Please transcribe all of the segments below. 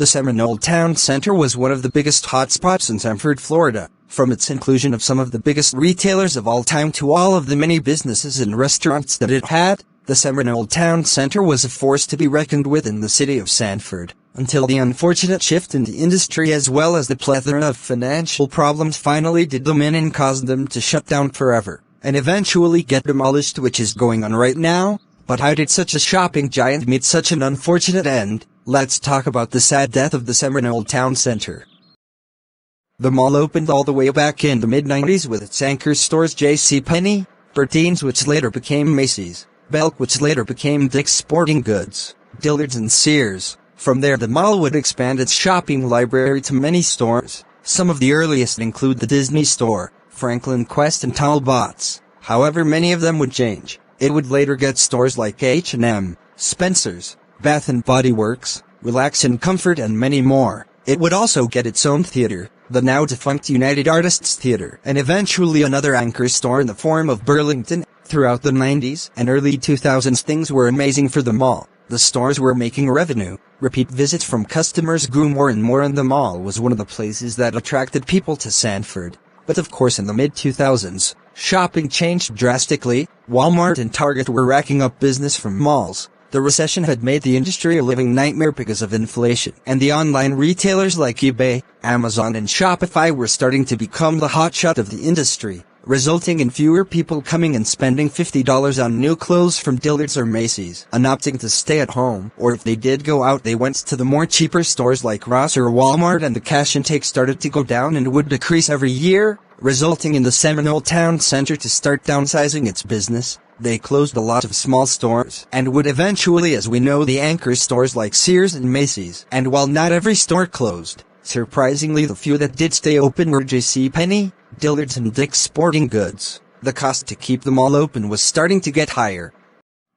The Seminole Town Center was one of the biggest hotspots in Sanford, Florida. From its inclusion of some of the biggest retailers of all time to all of the many businesses and restaurants that it had, the Seminole Town Center was a force to be reckoned with in the city of Sanford, until the unfortunate shift in the industry as well as the plethora of financial problems finally did them in and caused them to shut down forever, and eventually get demolished, which is going on right now. But how did such a shopping giant meet such an unfortunate end? Let's talk about the sad death of the Seminole Town Center. The mall opened all the way back in the mid-90s with its anchor stores JCPenney, Bertines, which later became Macy's, Belk, which later became Dick's Sporting Goods, Dillard's and Sears. From there the mall would expand its shopping library to many stores. Some of the earliest include the Disney Store, Franklin Quest and Talbots. However, many of them would change. It would later get stores like H&M, Spencer's, Bath & Body Works, Relax and Comfort and many more. It would also get its own theater, the now defunct United Artists Theater, and eventually another anchor store in the form of Burlington. Throughout the 90s and early 2000s things were amazing for the mall. The stores were making revenue, repeat visits from customers grew more and more, and the mall was one of the places that attracted people to Sanford. But of course in the mid-2000s, shopping changed drastically. Walmart and Target were racking up business from malls. The recession had made the industry a living nightmare because of inflation, and the online retailers like eBay, Amazon and Shopify were starting to become the hotshot of the industry, resulting in fewer people coming and spending $50 on new clothes from Dillard's or Macy's, and opting to stay at home, or if they did go out they went to the more cheaper stores like Ross or Walmart, and the cash intake started to go down and would decrease every year, resulting in the Seminole Town Center to start downsizing its business. They closed a lot of small stores, and would eventually, as we know, the anchor stores like Sears and Macy's. And while not every store closed, surprisingly the few that did stay open were JCPenney, Dillard's and Dick's Sporting Goods. The cost to keep them all open was starting to get higher.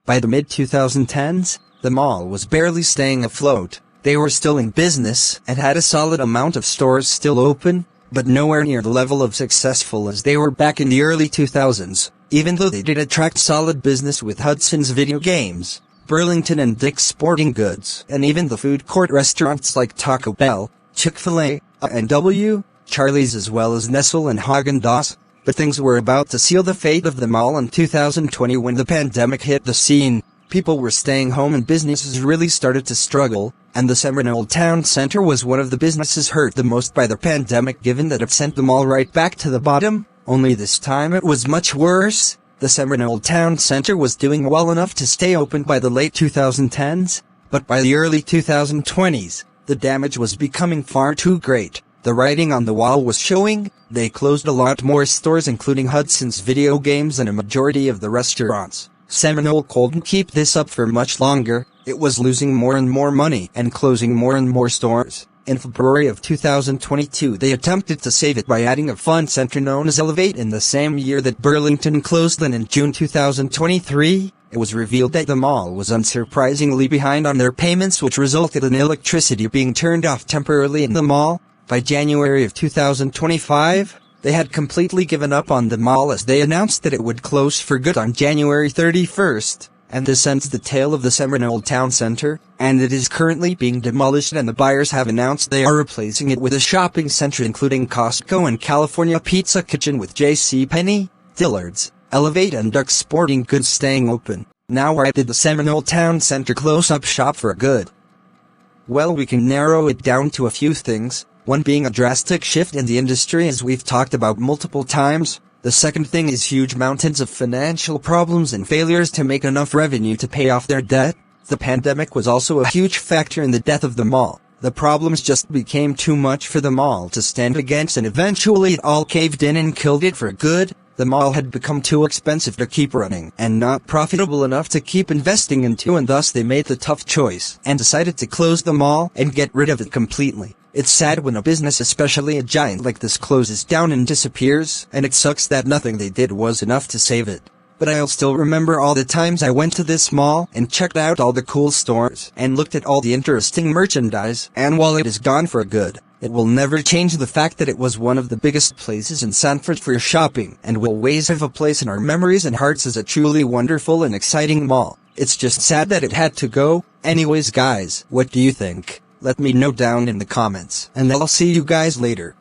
By the mid-2010s, the mall was barely staying afloat. They were still in business, and had a solid amount of stores still open, but nowhere near the level of successful as they were back in the early 2000s. Even though they did attract solid business with Hudson's Video Games, Burlington and Dick's Sporting Goods, and even the food court restaurants like Taco Bell, Chick-fil-A, A&W, Charlie's, as well as Nestle and Häagen-Dazs. But things were about to seal the fate of the mall in 2020 when the pandemic hit the scene. People were staying home and businesses really started to struggle, and the Seminole Town Center was one of the businesses hurt the most by the pandemic, given that it sent the mall right back to the bottom. Only this time it was much worse. The Seminole Town Center was doing well enough to stay open by the late 2010s, but by the early 2020s, the damage was becoming far too great. The writing on the wall was showing. They closed a lot more stores, including Hudson's Video Games and a majority of the restaurants. Seminole couldn't keep this up for much longer. It was losing more and more money and closing more and more stores. In February of 2022, they attempted to save it by adding a fun center known as Elevate in the same year that Burlington closed. Then in June 2023, it was revealed that the mall was unsurprisingly behind on their payments, which resulted in electricity being turned off temporarily in the mall. By January of 2025, they had completely given up on the mall as they announced that it would close for good on January 31st. And this ends the tale of the Seminole Town Center, and it is currently being demolished, and the buyers have announced they are replacing it with a shopping center including Costco and California Pizza Kitchen, with JCPenney, Dillard's, Elevate and Dick's Sporting Goods staying open. Now why did the Seminole Town Center close up shop for good? Well, we can narrow it down to a few things, one being a drastic shift in the industry as we've talked about multiple times. The second thing is huge mountains of financial problems and failures to make enough revenue to pay off their debt. The pandemic was also a huge factor in the death of the mall. The problems just became too much for the mall to stand against, and eventually it all caved in and killed it for good. The mall had become too expensive to keep running and not profitable enough to keep investing into, and thus they made the tough choice and decided to close the mall and get rid of it completely. It's sad when a business, especially a giant like this, closes down and disappears, and it sucks that nothing they did was enough to save it. But I'll still remember all the times I went to this mall and checked out all the cool stores and looked at all the interesting merchandise, and while it is gone for good, it will never change the fact that it was one of the biggest places in Sanford for shopping, and will always have a place in our memories and hearts as a truly wonderful and exciting mall. It's just sad that it had to go. Anyways guys, what do you think? Let me know down in the comments, and I'll see you guys later.